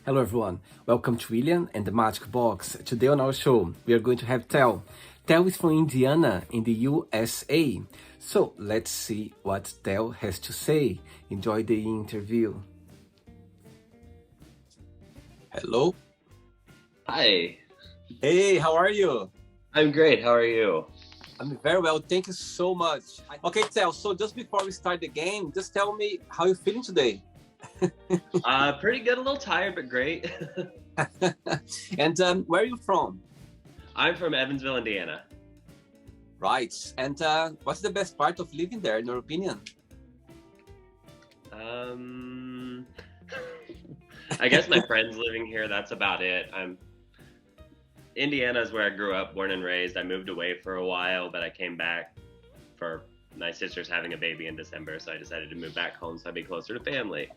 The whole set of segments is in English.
Hello everyone, welcome to William and the Magic Box. Today on our show, we are going to have Tel. Tel is from Indiana in the USA. So let's see what Tel has to say. Enjoy the interview. Hello. Hi, Hey, how are you? I'm great. How are you? I'm very well, thank you so much. Okay, Tel, so just before we start the game, just tell me how you're feeling today. Pretty good. A little tired, but great. And where are you from? I'm from Evansville, Indiana. Right, and what's the best part of living there in your opinion? Um, I guess my friends living here. That's about it. Indiana is where I grew up, born and raised. I moved away for a while, but I came back for my sister's having a baby in December, so I decided to move back home so I'd be closer to family.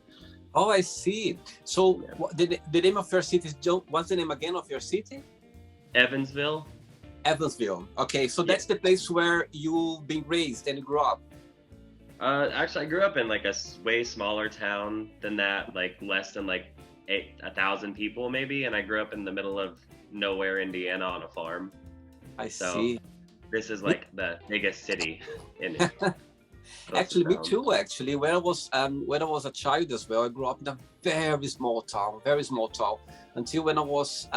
Oh, I see. So Yeah. the name of your city is Joe. What's the name again of your city? Evansville. Evansville. Okay, so Yeah. that's the place where you've been raised and grew up. Actually, I grew up in like a way smaller town than that, like less than like 1,000 people maybe, and I grew up in the middle of nowhere, Indiana, on a farm. I So see. this is like the biggest city in Actually, me town. too. Actually, when I was a child as well, I grew up in a very small town. Until when I was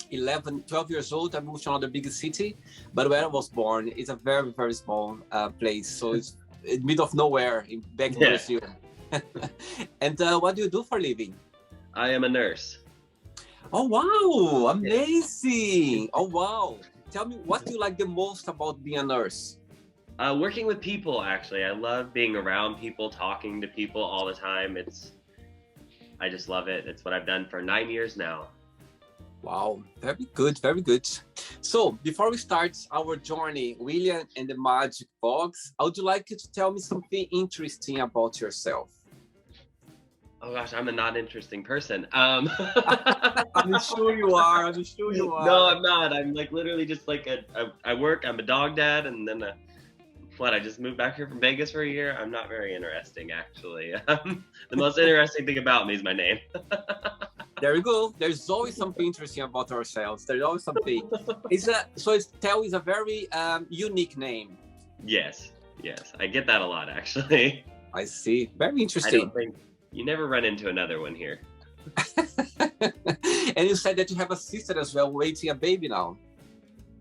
11, 12 years old, I moved to another big city. But where I was born, it's a very small place. So it's in middle of nowhere back in Yeah. Brazil. And what do you do for a living? I am a nurse. Oh wow, amazing! Oh wow. Tell me, what do you like the most about being a nurse? Working with people, actually. I love being around people, talking to people all the time. I just love it. It's what I've done for 9 years now. Wow, very good, very good. So before we start our journey, William and the Magic Box, I would like you to tell me something interesting about yourself. Oh gosh, I'm a not interesting person. I'm sure you are. I'm sure you are. No, I'm not. I'm like literally just like I work. I'm a dog dad, and then I just moved back here from Vegas for a year. I'm not very interesting, actually. The most interesting thing about me is my name. There you go. There's always something interesting about ourselves. There's always something. Tel is a very unique name. Yes, I get that a lot, actually. I see. Very I interesting. don't think you never run into another one here. And you said that you have a sister as well, waiting a baby now.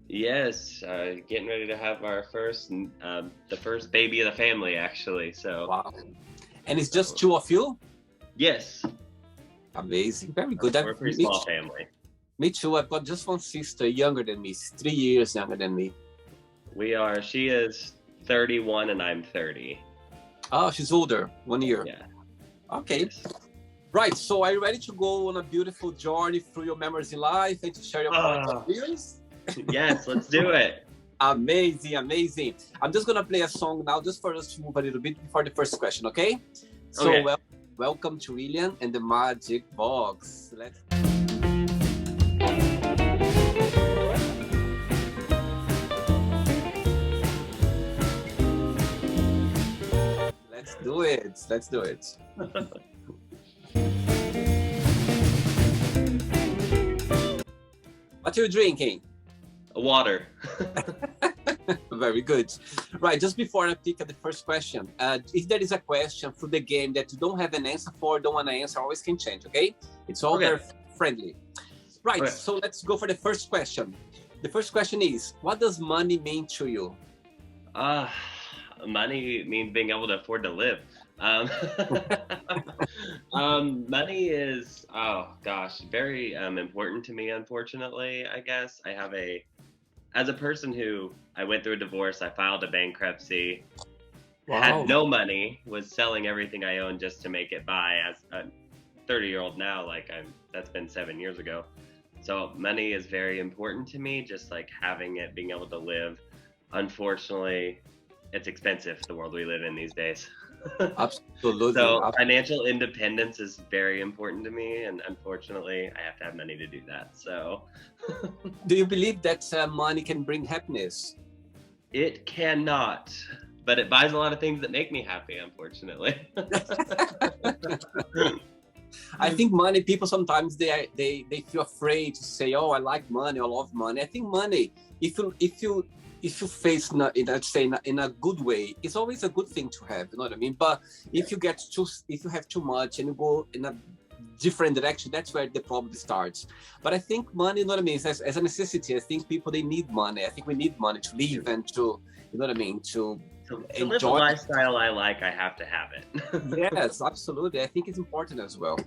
Yes, getting ready to have our the first baby of the family, actually. So, Wow. And it's just two of you? yes, Amazing. Very good. we're a pretty small family. Me too. I've got just one sister younger than me. She's 3 years younger than me. She is 31 and I'm 30. Oh, she's older. 1 year. Yeah. Okay. Yes. Right. So are you ready to go on a beautiful journey through your memories in life and to share your points of views? Yes, let's do it. Amazing, amazing. I'm just gonna play a song now, just for us to move a little bit before the first question, okay? So, Okay. welcome to William and the Magic Box. Let's do it. Let's do it. What are you drinking? Water. Very good. Right, just before I pick the first question, if there is a question through the game that you don't have an answer for, don't want to answer, always can change, okay? It's all Okay. very friendly. Right, Okay. so let's go for the first question. The first question is, what does money mean to you? Money means being able to afford to live. Money is, oh gosh, very important to me, unfortunately, I guess. As a person who, I went through a divorce, I filed a bankruptcy, Wow. had no money, was selling everything I owned just to make it by. As a 30-year-old now, that's been 7 years ago. So money is very important to me, just like having it, being able to live. Unfortunately, it's expensive, the world we live in these days. Absolutely. So financial independence is very important to me, and unfortunately, I have to have money to do that. So Do you believe that money can bring happiness? it cannot, but it buys a lot of things that make me happy, unfortunately. I think money, people sometimes they feel afraid to say, oh, I like money, I love money. I think money, if you face, let's say, in a good way, it's always a good thing to have, you know what I mean? But if you have too much and you go in a different direction, that's where the problem starts. But I think money, you know what I mean, as a necessity. I think people, they need money. I think we need money to live and to, you know what I mean, to live a lifestyle I like, I have to have it. Yes, absolutely. I think it's important as well.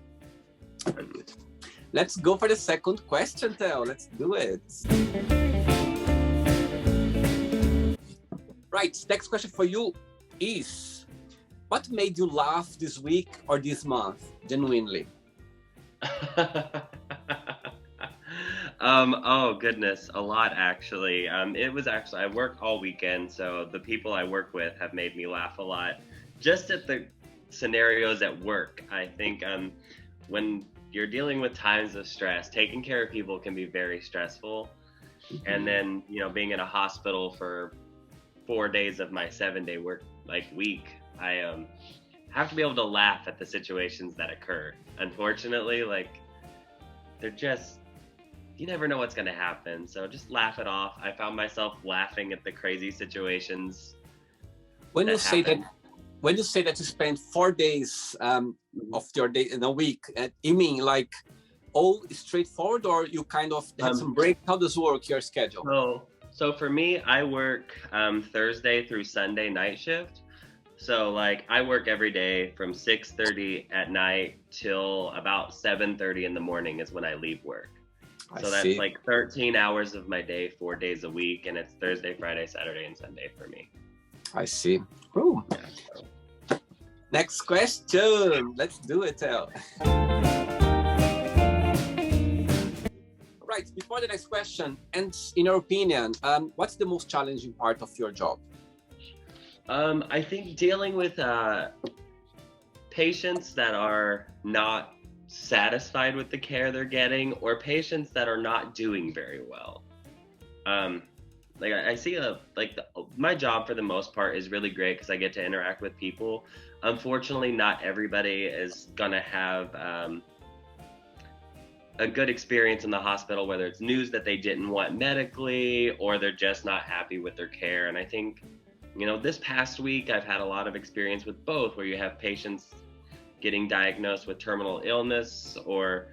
Let's go for the second question, Tel. Let's do it. Right, next question for you is, what made you laugh this week or this month, genuinely? Oh goodness, a lot actually. It was actually, I work all weekend, so the people I work with have made me laugh a lot. Just at the scenarios at work, I think when you're dealing with times of stress, taking care of people can be very stressful. And then, being in a hospital for 4 days of my 7-day work week, I have to be able to laugh at the situations that occur. Unfortunately, they're just, you never know what's going to happen. So just laugh it off. I found myself laughing at the crazy situations. When you say that you spend 4 days of your day in a week, you mean all straightforward, or you kind of had some break? How does work your schedule? So for me, I work Thursday through Sunday night shift. So I work every day from 6:30 at night till about 7:30 in the morning is when I leave work. So that's 13 hours of my day, 4 days a week, and it's Thursday, Friday, Saturday, and Sunday for me. I see. Ooh. Yeah, so. Next question. Let's do it, Tel. Right, before the next question, and in your opinion, what's the most challenging part of your job? I think dealing with patients that are not satisfied with the care they're getting, or patients that are not doing very well. I see my job for the most part is really great because I get to interact with people. Unfortunately, not everybody is gonna have a good experience in the hospital, whether it's news that they didn't want medically, or they're just not happy with their care. And I think, this past week I've had a lot of experience with both, where you have patients getting diagnosed with terminal illness, or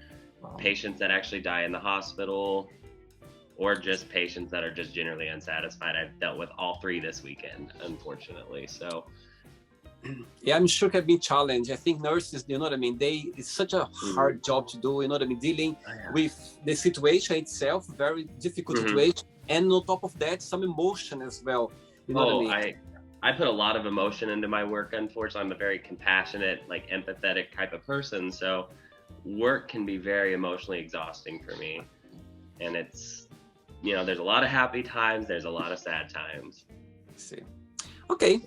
patients that actually die in the hospital, or just patients that are just generally unsatisfied. I've dealt with all three this weekend, unfortunately. So yeah, I'm sure it can be challenged. I think nurses, you know what I mean, it's such a hard job to do, you know what I mean, dealing with the situation itself, very difficult situation, and on top of that, some emotion as well. You know what I mean? I put a lot of emotion into my work. Unfortunately, I'm a very compassionate, empathetic type of person, so work can be very emotionally exhausting for me. And it's, there's a lot of happy times, there's a lot of sad times. I see. Okay,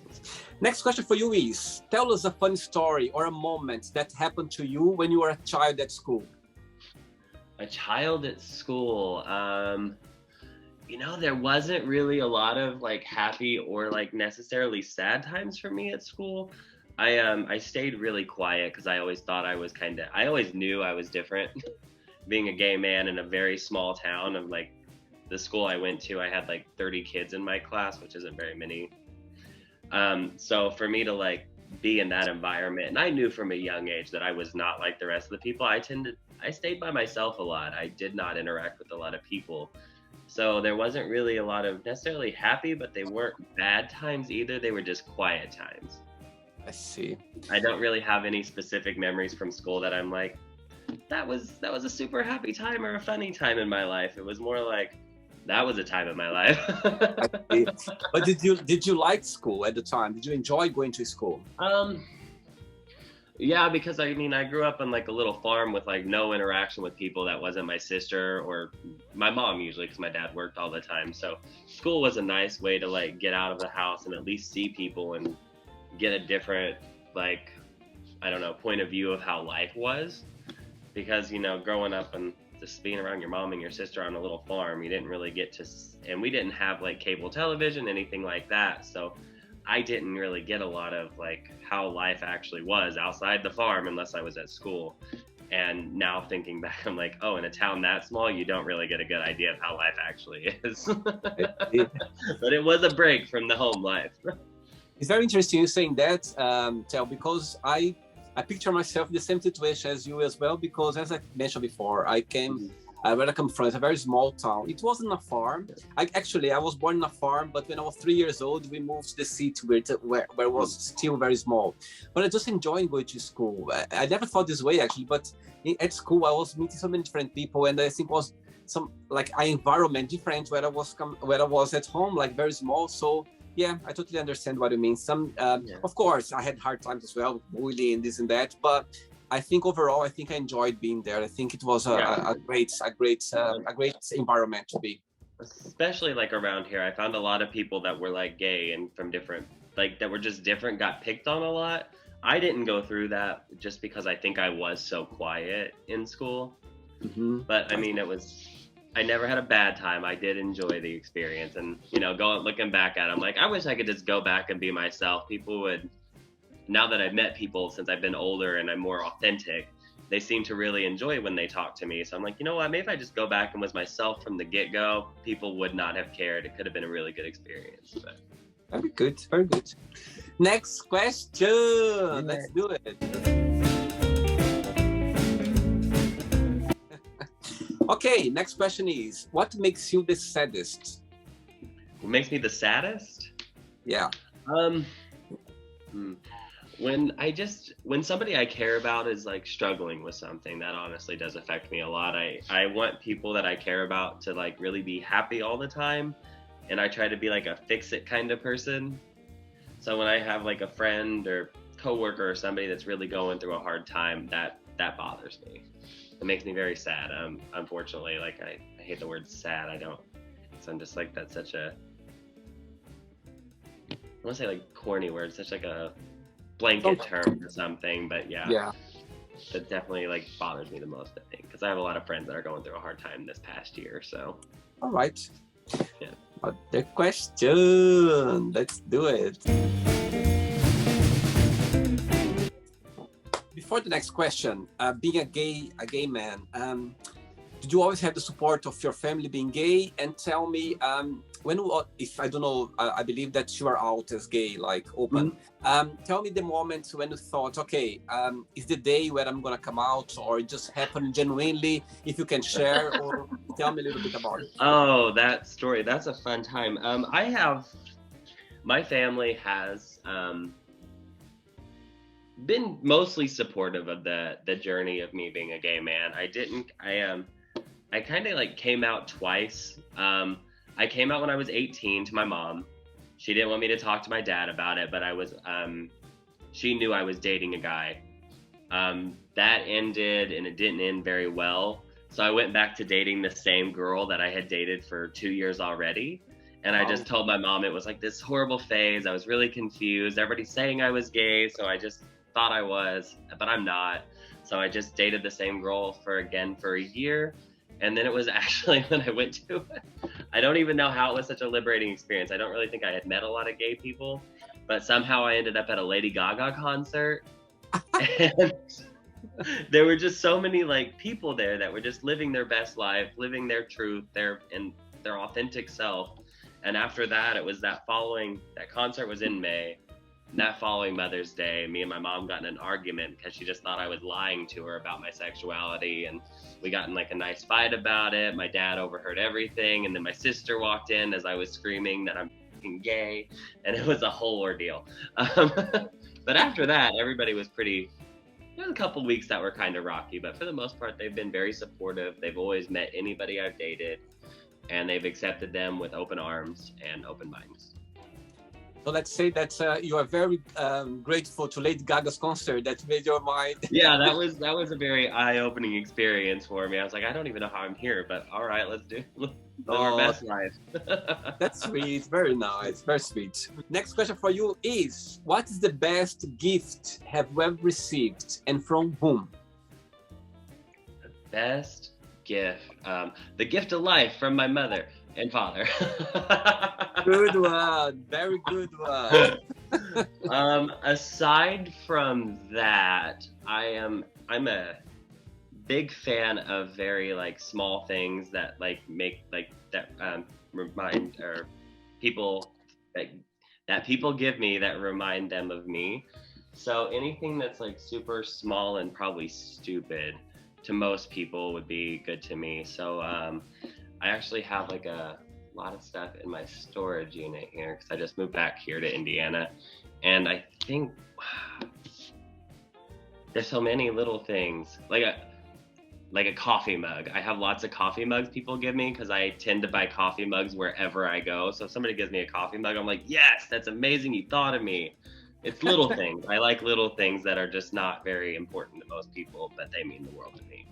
next question for you is, tell us a funny story or a moment that happened to you when you were a child at school. A child at school, there wasn't really a lot of happy or necessarily sad times for me at school. I stayed really quiet because I always thought I always knew I was different. Being a gay man in a very small town of the school I went to, I had 30 kids in my class, which isn't very many. So for me to be in that environment, and I knew from a young age that I was not like the rest of the people. I stayed by myself a lot. I did not interact with a lot of people. So there wasn't really a lot of necessarily happy, but they weren't bad times either. They were just quiet times. I see. I don't really have any specific memories from school that I'm that was a super happy time or a funny time in my life. It was more that was a time in my life. But did you like school at the time? Did you enjoy going to school? Yeah, because I grew up on a little farm with no interaction with people that wasn't my sister or my mom usually, because my dad worked all the time. So school was a nice way to get out of the house and at least see people and get a different point of view of how life was. Because growing up and just being around your mom and your sister on a little farm, you didn't really get to, and we didn't have cable television, anything like that. So I didn't really get a lot of how life actually was outside the farm unless I was at school. And now thinking back, I'm like, oh, in a town that small, you don't really get a good idea of how life actually is. But it was a break from the home life. It's very interesting you saying that, Tel, because I picture myself in the same situation as you as well, because as I mentioned before, where I come from, it's a very small town. It wasn't a farm. I was born in a farm, but when I was 3 years old, we moved to the city where it was still very small. But I just enjoyed going to school. I never thought this way actually, but at school I was meeting so many different people, and I think it was some like an environment different where I was at home, like very small. So yeah, I totally understand what you mean. Of course, I had hard times as well, bullying, this and that, but I think overall, I enjoyed being there. I think it was a great environment to be. Especially like around here, I found a lot of people that were like gay and from different, like that were just different, got picked on a lot. I didn't go through that just because I think I was so quiet in school. Mm-hmm. But I mean, I never had a bad time. I did enjoy the experience, and looking back at it, I'm like, I wish I could just go back and be myself. People would, now that I've met people since I've been older and I'm more authentic, they seem to really enjoy when they talk to me. So I'm like, you know what, maybe if I just go back and was myself from the get-go, people would not have cared. It could have been a really good experience. But. Very good, very good. Next question. Let's do it. Okay, next question is, what makes you the saddest? What makes me the saddest? Yeah. When somebody I care about is like struggling with something, that honestly does affect me a lot. I want people that I care about to like really be happy all the time, and I try to be like a fix-it kind of person. So when I have like a friend or coworker or somebody that's really going through a hard time, that bothers me. It makes me very sad. Unfortunately, like I hate the word sad. So I'm just like, that's such a, I want to say like corny word, such like a blanket term or something, but yeah, that definitely like bothers me the most, I think, because I have a lot of friends that are going through a hard time this past year. So all right, yeah. Other question, let's do it. Before the next question, being a gay man, did you always have the support of your family being gay? And tell me, if I don't know, I believe that you are out as gay, like open. Mm-hmm. Tell me the moment when you thought, okay, is the day where I'm gonna come out, or it just happened genuinely? If you can share, or tell me a little bit about it. Oh, that story, that's a fun time. My family has been mostly supportive of the journey of me being a gay man. I kind of like came out twice. I came out when I was 18 to my mom. She didn't want me to talk to my dad about it, but she knew I was dating a guy. That ended, and it didn't end very well. So I went back to dating the same girl that I had dated for 2 years already. And I just told my mom it was like this horrible phase. I was really confused. Everybody's saying I was gay, so I just thought I was, but I'm not. So I just dated the same girl for a year. And then it was actually when I went to it, I don't even know how it was such a liberating experience. I don't really think I had met a lot of gay people, but somehow I ended up at a Lady Gaga concert. And there were just so many like people there that were just living their best life, living their truth, their authentic self. And after that, it was that concert was in May. That following Mother's Day, me and my mom got in an argument because she just thought I was lying to her about my sexuality, and we got in like a nice fight about it. My dad overheard everything, and then my sister walked in as I was screaming that I'm gay, and it was a whole ordeal. But after that, everybody was there was a couple weeks that were kind of rocky, but for the most part, they've been very supportive. They've always met anybody I've dated, and they've accepted them with open arms and open minds. So let's say that you are very grateful to Lady Gaga's concert that made your mind. Yeah, that was a very eye-opening experience for me. I was like, I don't even know how I'm here, but all right, let's live our best life. That's sweet, very nice, very sweet. Next question for you is, what is the best gift have you ever received, and from whom? The best gift, the gift of life from my mother and father. Good one, very good one. Aside from that, I'm a big fan of very like small things that like make like that remind or people that people give me that remind them of me. So anything that's like super small and probably stupid to most people would be good to me. So I actually have like a lot of stuff in my storage unit here because I just moved back here to Indiana, and I think there's so many little things like a coffee mug. I have lots of coffee mugs people give me because I tend to buy coffee mugs wherever I go. So if somebody gives me a coffee mug, I'm like, yes, that's amazing. You thought of me. It's little things. I like little things that are just not very important to most people, but they mean the world to me.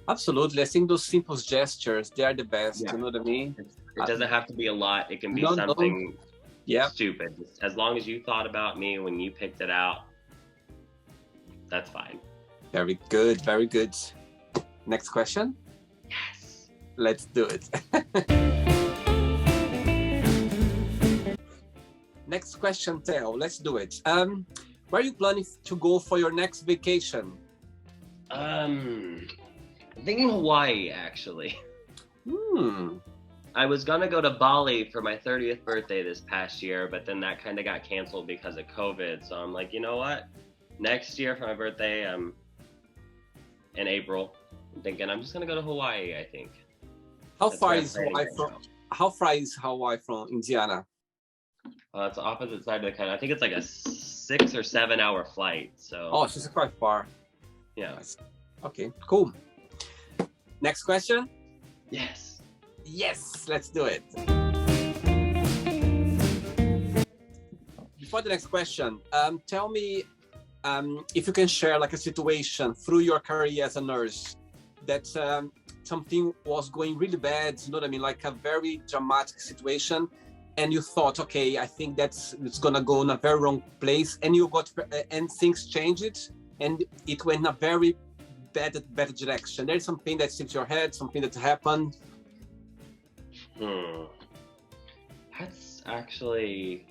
Absolutely. I think those simple gestures, they are the best. Yeah. You know what I mean? It doesn't have to be a lot. It can be No, something yeah. stupid. As long as you thought about me when you picked it out, that's fine. Very good. Very good. Next question? Yes. Let's do it. Next question, Tel. Let's do it. Where are you planning to go for your next vacation? I'm thinking Hawaii, actually. Hmm. I was gonna go to Bali for my 30th birthday this past year, but then that kind of got canceled because of COVID. So I'm like, you know what? Next year for my birthday, in April, I'm thinking I'm just gonna go to Hawaii. I think. How That's far where I'm is planning Hawaii right from? now. How far is Hawaii from Indiana? It's the opposite side of the country. I think it's like a 6 or 7 hour flight. So. Oh, she's quite far. Yeah. Okay, cool. Next question? Yes. Yes, let's do it. Before the next question, tell me if you can share like a situation through your career as a nurse that something was going really bad, you know what I mean, like a very dramatic situation, and you thought, okay, I think it's gonna go in a very wrong place, and you got and things changed, and it went in a very bad direction. There's something that's in your head, something that happened. That's actually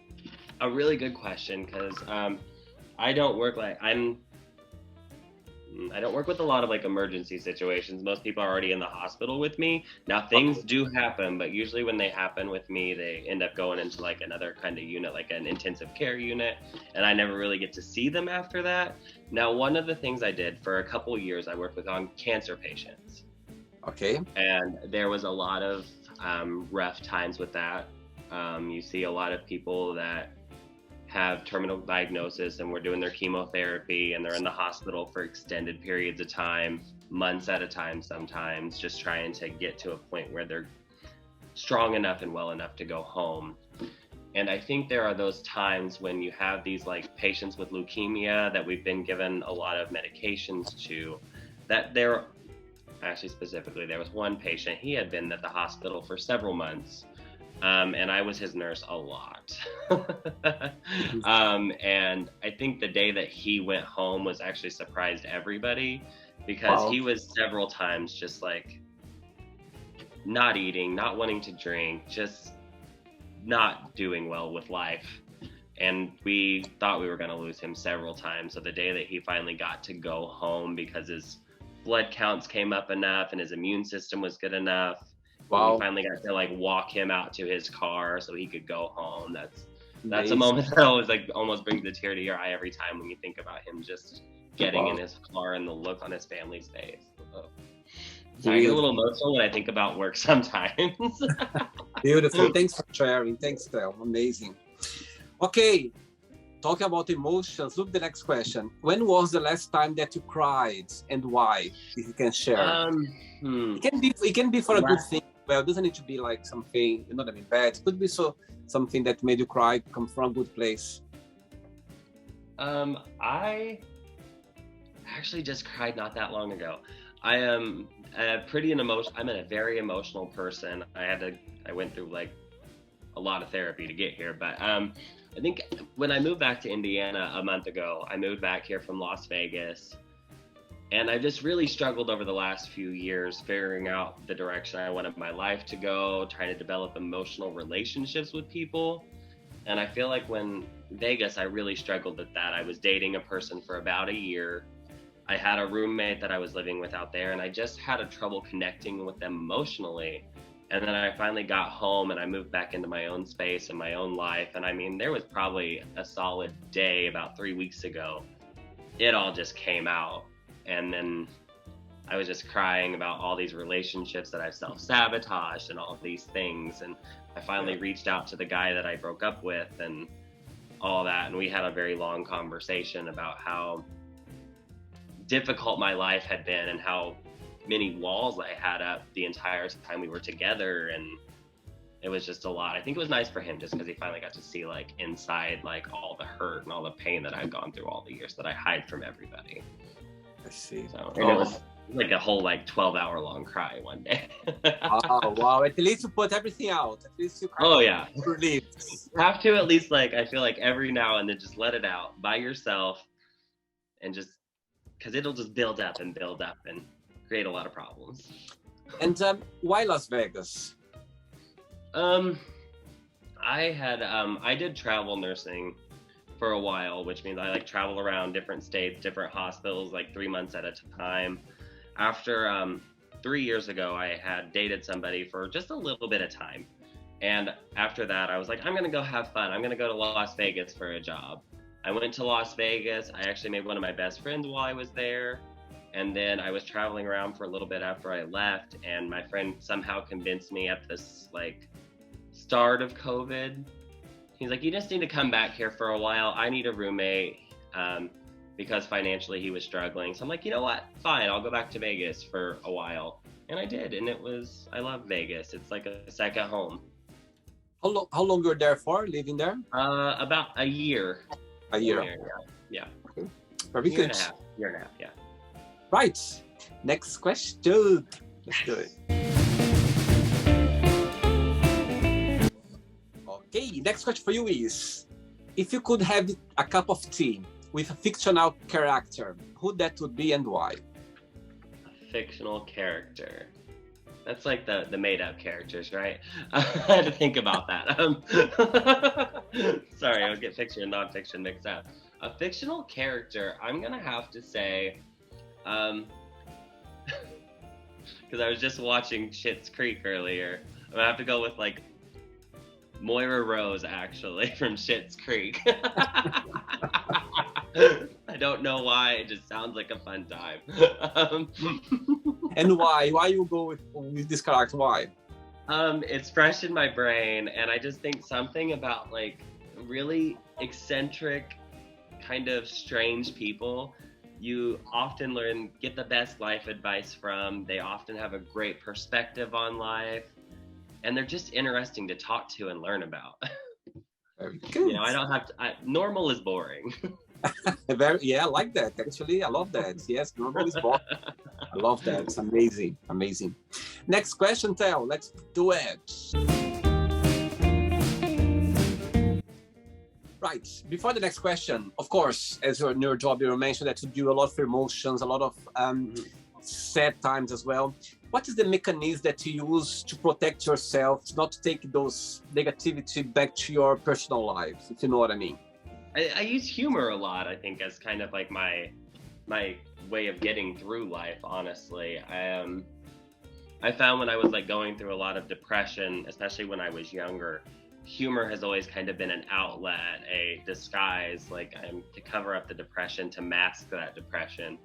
a really good question because I don't work with a lot of like emergency situations. Most people are already in the hospital with me. Now things do happen, but usually when they happen with me, they end up going into like another kind of unit, like an intensive care unit, and I never really get to see them after that. Now, one of the things I did for a couple of years, I worked with on cancer patients. Okay. And there was a lot of rough times with that. You see a lot of people that have terminal diagnosis and we're doing their chemotherapy and they're in the hospital for extended periods of time, months at a time sometimes, just trying to get to a point where they're strong enough and well enough to go home. And I think there are those times when you have these like patients with leukemia that we've been given a lot of medications to, that there actually specifically there was one patient, he had been at the hospital for several months. And I was his nurse a lot. And I think the day that he went home was actually surprised everybody because he was several times just like not eating, not wanting to drink, just not doing well with life. And we thought we were going to lose him several times. So the day that he finally got to go home because his blood counts came up enough and his immune system was good enough, we finally got to like walk him out to his car so he could go home. That's a moment that always like almost brings a tear to your eye every time when you think about him just getting in his car and the look on his family's face. So I get a little emotional when I think about work sometimes. Beautiful. Thanks for sharing. Thanks, Tel. Amazing. Okay. Talking about emotions, look the next question. When was the last time that you cried and why? If you can share. It can be for a good thing. Well, it doesn't need to be like something, you know what I mean, bad. It could be something that made you cry, come from a good place. I actually just cried not that long ago. I'm a very emotional person. I went through like a lot of therapy to get here, but I think when I moved back to Indiana a month ago, I moved back here from Las Vegas. And I just really struggled over the last few years figuring out the direction I wanted my life to go, trying to develop emotional relationships with people. And I feel like when Vegas, I really struggled with that. I was dating a person for about a year. I had a roommate that I was living with out there, and I just had a trouble connecting with them emotionally. And then I finally got home and I moved back into my own space and my own life. And I mean, there was probably a solid day about 3 weeks ago. It all just came out. And then I was just crying about all these relationships that I've self-sabotaged and all of these things. And I finally reached out to the guy that I broke up with and all that. And we had a very long conversation about how difficult my life had been and how many walls I had up the entire time we were together. And it was just a lot. I think it was nice for him just because he finally got to see like inside, like all the hurt and all the pain that I've gone through all the years that I hide from everybody. I see. So, and it was like a whole like 12-hour long cry one day. Oh, wow. At least you put everything out. At least you Oh yeah. relieved. You have to at least, like, I feel like every now and then just let it out by yourself, and just because it'll just build up and create a lot of problems. And why Las Vegas? I did travel nursing for a while, which means I like travel around different states, different hospitals, like 3 months at a time. After 3 years ago, I had dated somebody for just a little bit of time. And after that, I was like, I'm going to go have fun. I'm going to go to Las Vegas for a job. I went to Las Vegas. I actually made one of my best friends while I was there. And then I was traveling around for a little bit after I left. And my friend somehow convinced me at this like start of COVID. He's like, you just need to come back here for a while. I need a roommate because financially he was struggling. So I'm like, you know what? Fine, I'll go back to Vegas for a while. And I did. And I love Vegas. It's like a second home. How long you were there for, living there? About a year. A year. Yeah. Okay. Very good. Year and a half, yeah. Right. Next question. Let's do it. Okay, next question for you is, if you could have a cup of tea with a fictional character, who that would be and why? A fictional character. That's like the made-up characters, right? I had to think about that. Sorry, I would get fiction and non-fiction mixed up. A fictional character, I'm gonna have to say, because I was just watching Schitt's Creek earlier. I'm gonna have to go with like Moira Rose, actually, from Schitt's Creek. I don't know why, it just sounds like a fun time. And why? Why you go with this character? Why? It's fresh in my brain, and I just think something about like really eccentric, kind of strange people you often get the best life advice from. They often have a great perspective on life, and they're just interesting to talk to and learn about. Very good. You know, I don't have to, normal is boring. Yeah, I like that. Actually, I love that. Yes, normal is boring. I love that. It's amazing. Amazing. Next question, Tel. Let's do it. Right. Before the next question, of course, as you're in your job, you mentioned that you do a lot of emotions, a lot of sad times as well. What is the mechanism that you use to protect yourself, not to take those negativity back to your personal life, if you know what I mean? I use humor a lot, I think, as kind of like my way of getting through life, honestly. I found when I was like going through a lot of depression, especially when I was younger, humor has always kind of been an outlet, a disguise, like to cover up the depression, to mask that depression.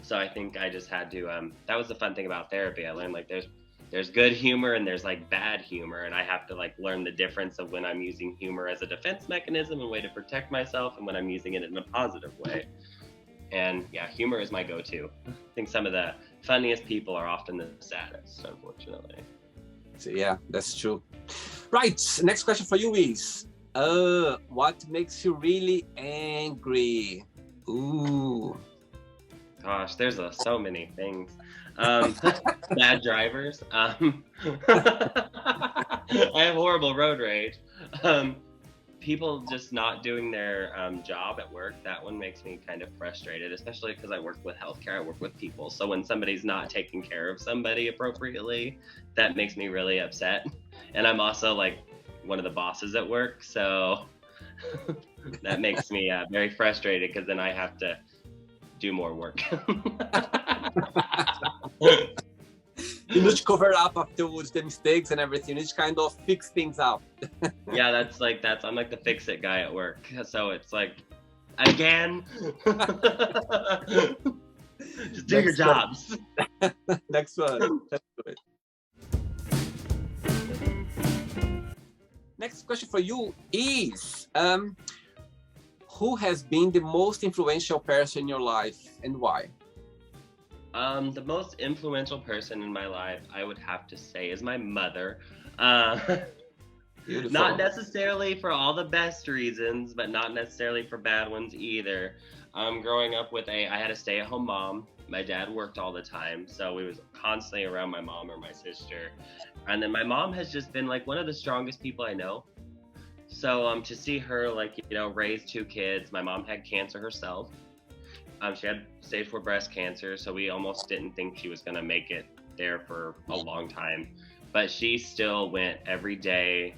So I think I just had to, that was the fun thing about therapy. I learned like there's good humor and there's like bad humor, and I have to like learn the difference of when I'm using humor as a defense mechanism, a way to protect myself, and when I'm using it in a positive way. And yeah, humor is my go-to. I think some of the funniest people are often the saddest, unfortunately. So yeah, that's true. Right, next question for you is, what makes you really angry? Ooh. Gosh, there's so many things. Bad drivers. I have horrible road rage. People just not doing their job at work. That one makes me kind of frustrated, especially because I work with healthcare. I work with people. So when somebody's not taking care of somebody appropriately, that makes me really upset. And I'm also like one of the bosses at work. So that makes me very frustrated, because then I have to do more work. You need to cover up afterwards the mistakes and everything. You need to kind of fix things up. Yeah, I'm like the fix it guy at work. So it's like, again, just do your jobs. Next one. That's good. Next question for you is, who has been the most influential person in your life and why? The most influential person in my life, I would have to say, is my mother. Not necessarily for all the best reasons, but not necessarily for bad ones either. Growing up I had a stay-at-home mom. My dad worked all the time, so we was constantly around my mom or my sister. And then my mom has just been like one of the strongest people I know. So to see her raise 2 kids, my mom had cancer herself. She had stage 4 breast cancer, so we almost didn't think she was gonna make it there for a long time. But she still went every day,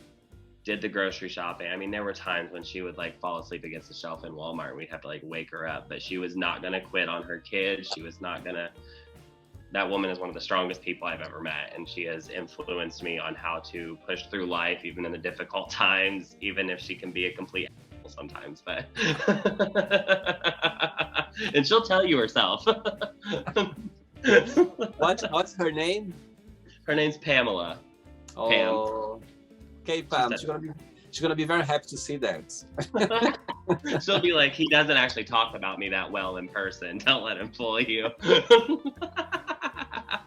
did the grocery shopping. I mean, there were times when she would fall asleep against the shelf in Walmart and we'd have to wake her up, but she was not gonna quit on her kids. She was not gonna, that woman is one of the strongest people I've ever met, and she has influenced me on how to push through life, even in the difficult times, even if she can be a complete asshole sometimes, but and she'll tell you herself. What's her name? Her name's Pamela. Oh, Pam. Okay, Pam. She's gonna be very happy to see that. She'll be like, he doesn't actually talk about me that well in person. Don't let him fool you.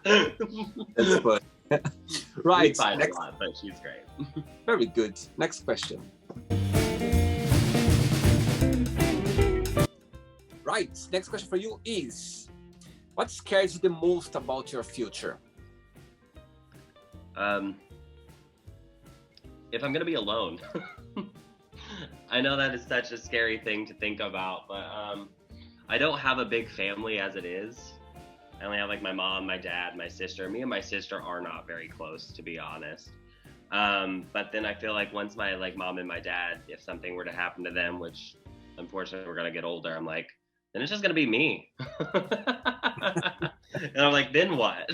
That's good. Right. We fight a lot, but she's great. Very good. Next question. Right. Next question for you is, what scares you the most about your future? If I'm gonna be alone. I know that is such a scary thing to think about, but I don't have a big family as it is. I only have my mom, my dad, my sister. Me and my sister are not very close, to be honest. But then I feel like once my mom and my dad, if something were to happen to them, which unfortunately we're gonna get older, I'm like, then it's just gonna be me. And I'm like, then what?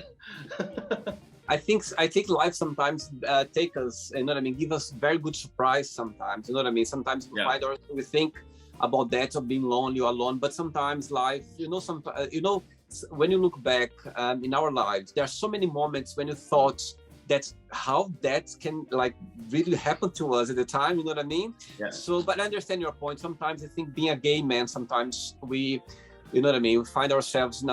I think life sometimes take us, give us very good surprise sometimes, Sometimes we find ourselves, we think about that of being lonely or alone, but sometimes life, when you look back in our lives, there are so many moments when you thought that's how that can really happen to us at the time, you know what I mean? Yeah. So, but I understand your point. Sometimes I think being a gay man, sometimes we find ourselves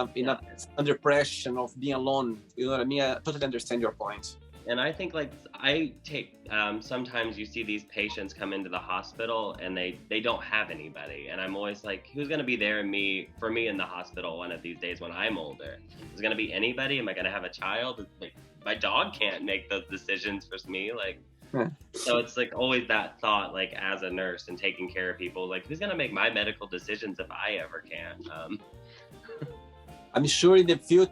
under pressure of being alone, you know what I mean? I totally understand your point. And I think I take, sometimes you see these patients come into the hospital and they don't have anybody. And I'm always like, who's going to be there for me in the hospital one of these days when I'm older? Is it going to be anybody? Am I going to have a child? My dog can't make those decisions for me. So it's always that thought, as a nurse and taking care of people, who's going to make my medical decisions if I ever can? I'm sure in the future,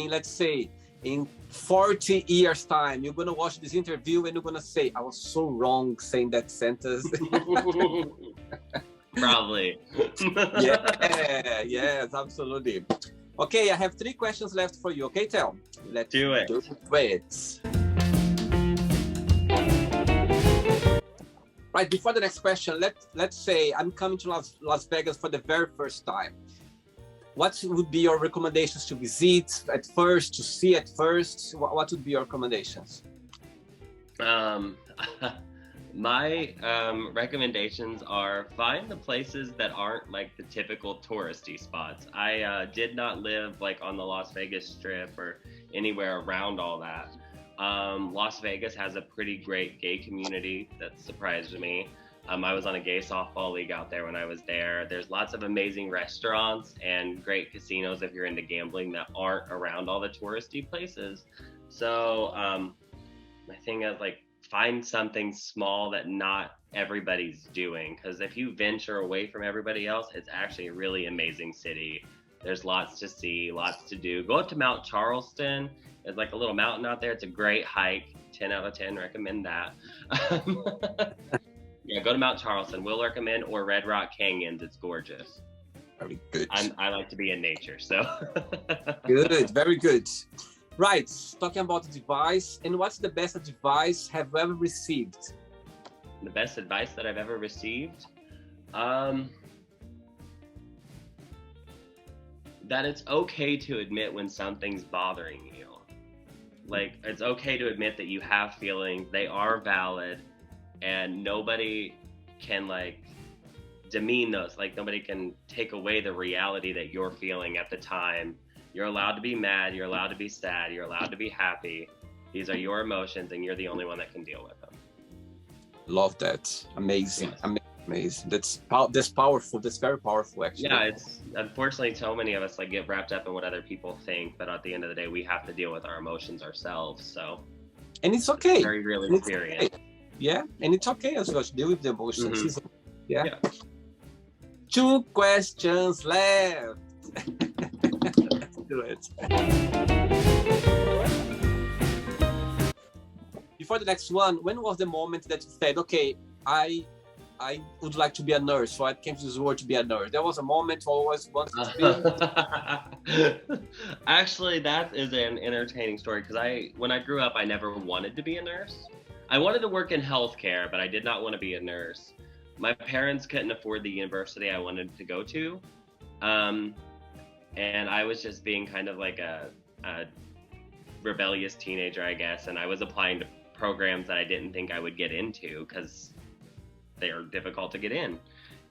let's say, in 40 years time, you're going to watch this interview and you're going to say, I was so wrong saying that sentence. Probably. Yes, absolutely. Okay, I have 3 questions left for you. Okay, Tel? Let's do it. Right, before the next question, let's say I'm coming to Las Vegas for the very first time. What would be your recommendations to visit at first, to see at first? What would be your recommendations? My recommendations are find the places that aren't the typical touristy spots. I did not live on the Las Vegas Strip or anywhere around all that. Las Vegas has a pretty great gay community that surprised me. I was on a gay softball league out there when I was there. There's lots of amazing restaurants and great casinos if you're into gambling that aren't around all the touristy places. So my thing is find something small that not everybody's doing, because if you venture away from everybody else, it's actually a really amazing city. There's lots to see, lots to do. Go up to Mount Charleston. There's a little mountain out there. It's a great hike. 10 out of 10, recommend that. Yeah, go to Mount Charleston. We'll recommend, or Red Rock Canyons. It's gorgeous. Very good. I like to be in nature, so. Good, very good. Right, talking about the device, and what's the best advice have you ever received? The best advice that I've ever received? That it's okay to admit when something's bothering you. Like, it's okay to admit that you have feelings, they are valid, and nobody can like demean those. Like, nobody can take away the reality that you're feeling at the time. You're allowed to be mad, you're allowed to be sad, you're allowed to be happy. These are your emotions, and you're the only one that can deal with them. Love that. Amazing. Yes. Amazing. That's powerful. That's very powerful, actually. Yeah, it's unfortunately so many of us like get wrapped up in what other people think, but at the end of the day, we have to deal with our emotions ourselves. So, and it's okay. It's very real experience. Okay. Yeah, and it's okay as well to deal with the emotions. Mm-hmm. Yeah. 2 questions left. Let's do it. Before the next one, when was the moment that you said, okay, I would like to be a nurse, so I came to this world to be a nurse? There was a moment I always wanted to be. Actually, that is an entertaining story because when I grew up, I never wanted to be a nurse. I wanted to work in healthcare, but I did not want to be a nurse. My parents couldn't afford the university I wanted to go to. And I was just being kind of like a rebellious teenager, I guess. And I was applying to programs that I didn't think I would get into because they are difficult to get in.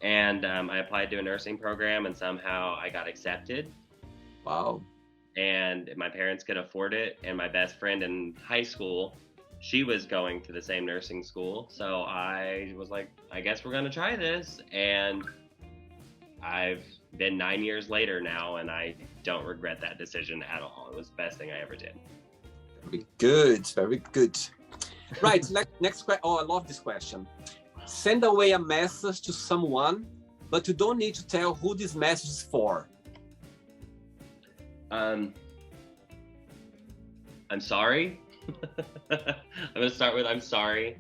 And I applied to a nursing program, and somehow I got accepted. Wow. And my parents could afford it. And my best friend in high school, she was going to the same nursing school. So I was like, I guess we're going to try this. And I've been 9 years later now, and I don't regret that decision at all. It was the best thing I ever did. Very good. Very good. Right. Next question. Oh, I love this question. Send away a message to someone, but you don't need to tell who this message is for. I'm sorry. I'm going to start with I'm sorry.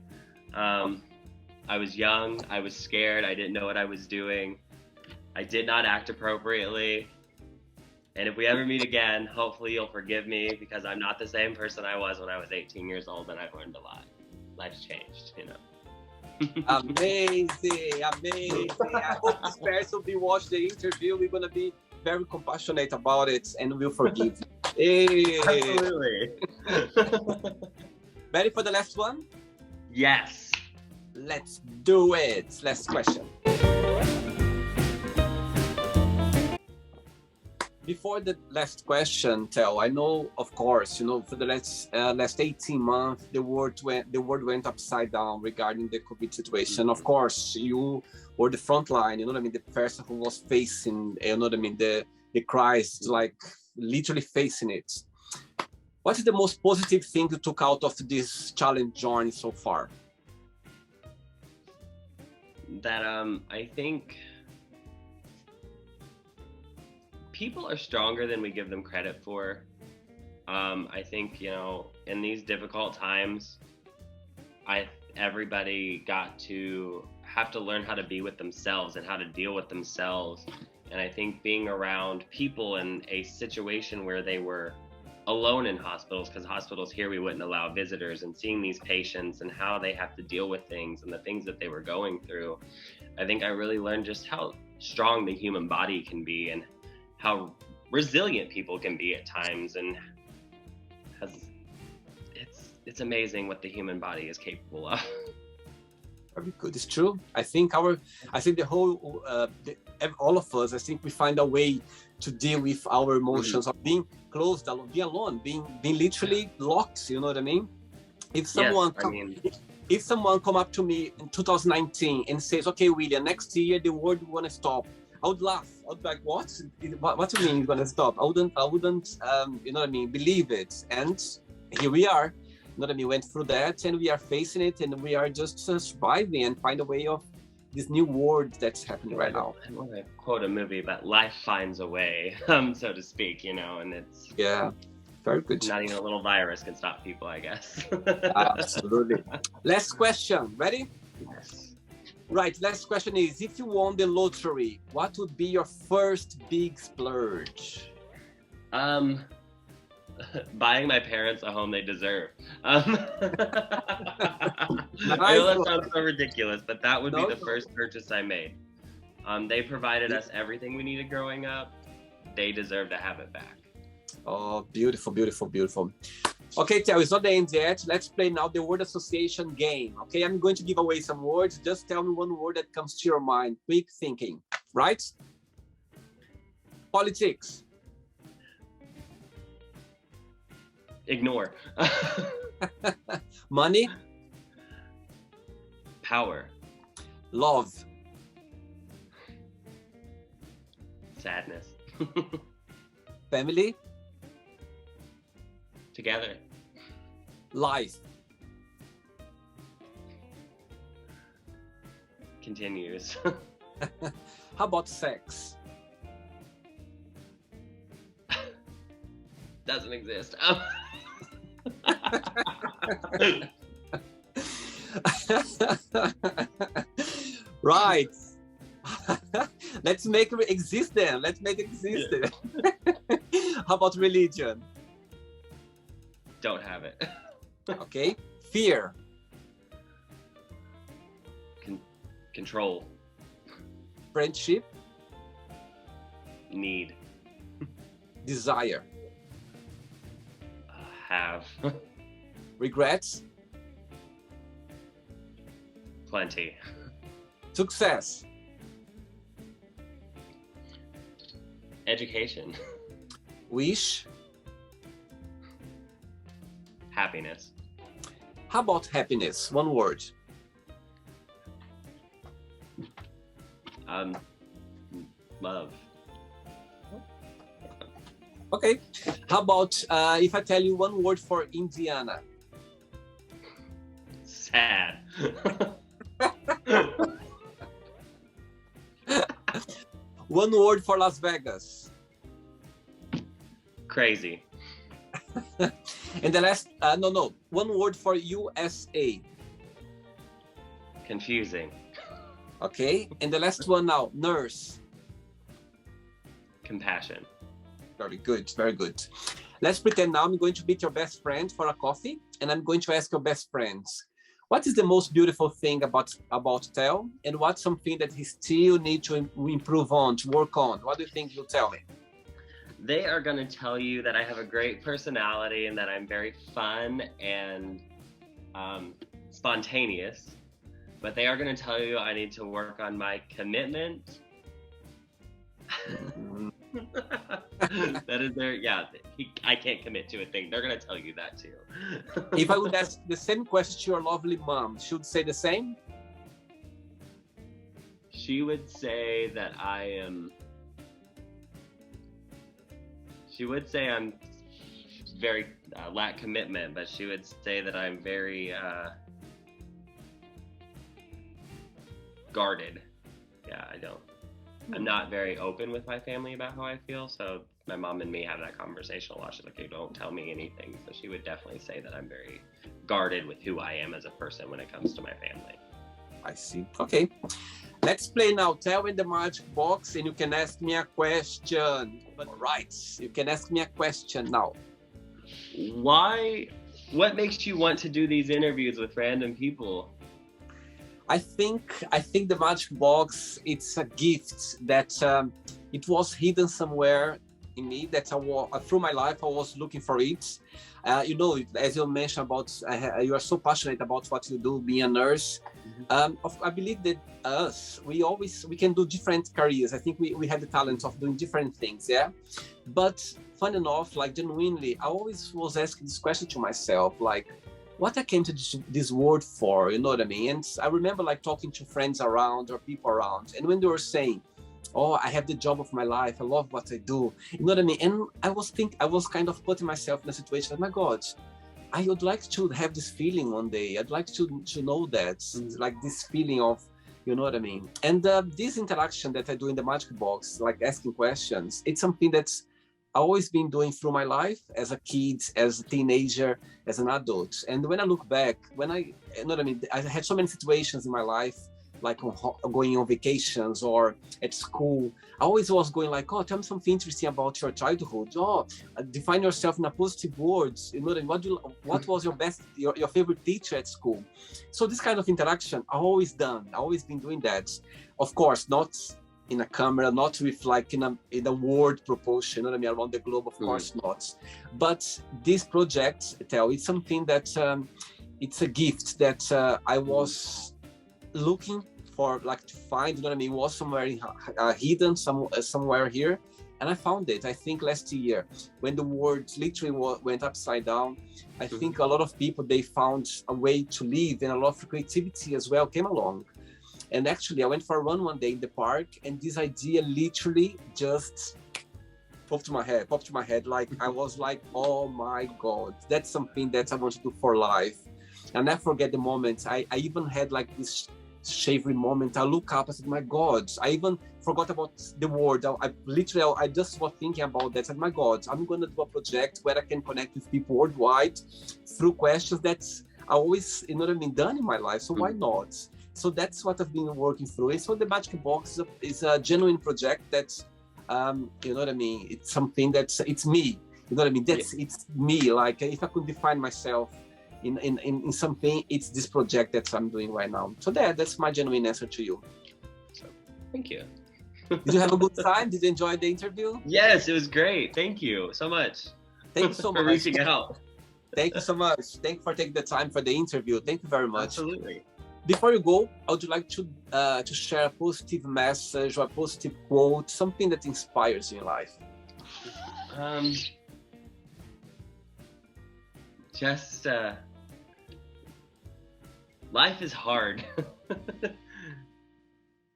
I was young. I was scared. I didn't know what I was doing. I did not act appropriately. And if we ever meet again, hopefully you'll forgive me, because I'm not the same person I was when I was 18 years old, and I've learned a lot. Life's changed, you know. Amazing. I hope this person will be watch the interview. We're going to be very compassionate about it, and we'll forgive you. Hey. Absolutely. Ready for the last one? Yes. Let's do it. Last question. Before the last question, Tel, I know, of course, you know, for the last 18 months, the world went upside down regarding the COVID situation. Of course, you were the front line, you know what I mean, the person who was facing, you know what I mean, the crisis, like literally facing it. What is the most positive thing you took out of this challenge journey so far? That I think people are stronger than we give them credit for. I think, you know, in these difficult times, everybody got to have to learn how to be with themselves and how to deal with themselves. And I think being around people in a situation where they were alone in hospitals, because hospitals here we wouldn't allow visitors, and seeing these patients and how they have to deal with things and the things that they were going through, I think I really learned just how strong the human body can be and how resilient people can be at times, and it's amazing what the human body is capable of. Very good. It's true. I think the whole, all of us, I think we find a way to deal with our emotions of being closed, being alone, being literally locked. You know what I mean? If someone, if someone come up to me in 2019 and says, "Okay, William, next year the world will stop," I would laugh. I would be like, "What? What do you mean it's gonna stop?" I wouldn't, you know what I mean, believe it. And here we are. You know what I mean? Went through that, and we are facing it, and we are just surviving and find a way of this new world that's happening right now. I want to quote a movie, but life finds a way, so to speak, you know, and it's very good. Not even a little virus can stop people, I guess. Absolutely. Last question. Ready? Yes. Right, last question is, if you won the lottery, what would be your first big splurge? Buying my parents a home they deserve. I Nice know that one. sounds so ridiculous, but that would be No, the no. first purchase I made. They provided us everything we needed growing up. They deserve to have it back. Oh, beautiful, beautiful, beautiful. Okay, Tel, it's not the end yet. Let's play now the word association game. Okay, I'm going to give away some words. Just tell me one word that comes to your mind. Quick thinking, right? Politics. Ignore. Money. Power. Love. Sadness. Family. Together. Life. Continues. How about sex? Doesn't exist. Right. Let's make it exist then. Let's make it exist then. How about religion? Don't have it. Okay. Fear. Control. Friendship. Need. Desire. Have. Regrets. Plenty. Success. Education. Wish. Happiness. How about happiness? One word. Love. Okay. How about if I tell you one word for Indiana? Sad. One word for Las Vegas. Crazy. And the last, no. One word for USA. Confusing. Okay. And the last one now, nurse. Compassion. Very good, very good. Let's pretend now I'm going to meet your best friend for a coffee, and I'm going to ask your best friends, what is the most beautiful thing about Tel, and what's something that he still needs to improve on, to work on? What do you think you'll tell me? They are going to tell you that I have a great personality and that I'm very fun and spontaneous. But they are going to tell you I need to work on my commitment. That is their, I can't commit to a thing. They're going to tell you that too. If I would ask the same question to your lovely mom, she would say the same? She would say that she would say I'm very lack commitment, but she would say that I'm very guarded. Yeah, I'm not very open with my family about how I feel, so my mom and me have that conversation a lot. She's like, hey, don't tell me anything. So she would definitely say that I'm very guarded with who I am as a person when it comes to my family. I see. Okay. Let's play now. Tell in the magic box and you can ask me a question. All right. You can ask me a question now. What makes you want to do these interviews with random people? I think the magic box, it's a gift that it was hidden somewhere in me, that through my life I was looking for it. As you mentioned about, you are so passionate about what you do, being a nurse. I believe that we can do different careers. I think we have the talent of doing different things, yeah. But fun enough, like genuinely, I always was asking this question to myself, like, what I came to this world for, you know what I mean? And I remember like talking to friends around or people around, and when they were saying, oh, I have the job of my life, I love what I do, you know what I mean? And I was kind of putting myself in a situation like, my God, I would like to have this feeling one day. I'd like to know that, like this feeling of, you know what I mean? And this interaction that I do in the magic box, like asking questions, it's something that's always been doing through my life as a kid, as a teenager, as an adult. And when I look back, you know what I mean? I had so many situations in my life like going on vacations or at school, I always was going like, oh, tell me something interesting about your childhood. Oh, define yourself in a positive words. You know, what was your favorite teacher at school? So this kind of interaction I always been doing that. Of course, not in a camera, not with like in a word proportion, you know what I mean, around the globe, of course not. But this project, Tel, it's something that it's a gift that I was looking for, like to find, you know what I mean, it was somewhere hidden somewhere here, and I found it. I think last year when the world literally went upside down, I think a lot of people, they found a way to live, and a lot of creativity as well came along. And actually, I went for a run one day in the park, and this idea literally just popped to my head. Like I was like, oh my God, that's something that I want to do for life. I'll never forget the moment. I even had like this shavery moment. I look up, I said, my God, I even forgot about the word. I just was thinking about that. I said, my God, I'm going to do a project where I can connect with people worldwide through questions that I always, you know what I mean, done in my life. So why not? So that's what I've been working through. And so the Magic Box is a genuine project that, you know what I mean? It's something that's, it's me. You know what I mean? It's me. Like if I could define myself in something, it's this project that I'm doing right now. So that's my genuine answer to you. So, thank you. Did you have a good time? Did you enjoy the interview? Yes, it was great. Thank you so much. Thank you so much for reaching out. Thank you so much. Thank you for taking the time for the interview. Thank you very much. Absolutely. Before you go, I would like to share a positive message or a positive quote, something that inspires you in life. Life is hard.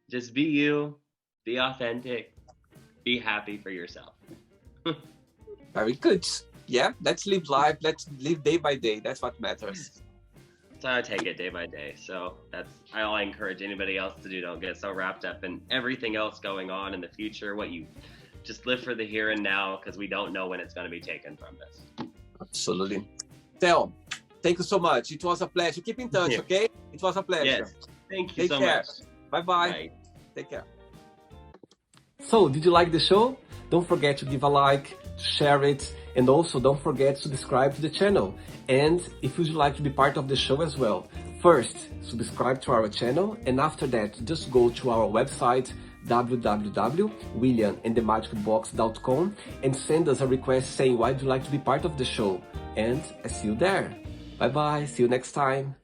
Just be you, be authentic, be happy for yourself. Very good. Yeah, let's live life. Let's live day by day. That's what matters. So I take it day by day. So that's all I encourage anybody else to do. Don't get so wrapped up in everything else going on in the future. Just live for the here and now, because we don't know when it's going to be taken from us. Absolutely. Tel, thank you so much. It was a pleasure. Keep in touch, okay? It was a pleasure. Yes. Thank you Take so care. much. Bye-bye. Bye. Take care. So, did you like the show? Don't forget to give a like, share it, and also don't forget to subscribe to the channel. And if you'd like to be part of the show as well, first, subscribe to our channel, and after that, just go to our website, www.williamandthemagicbox.com, and send us a request saying why you'd like to be part of the show. And I see you there. Bye-bye. See you next time.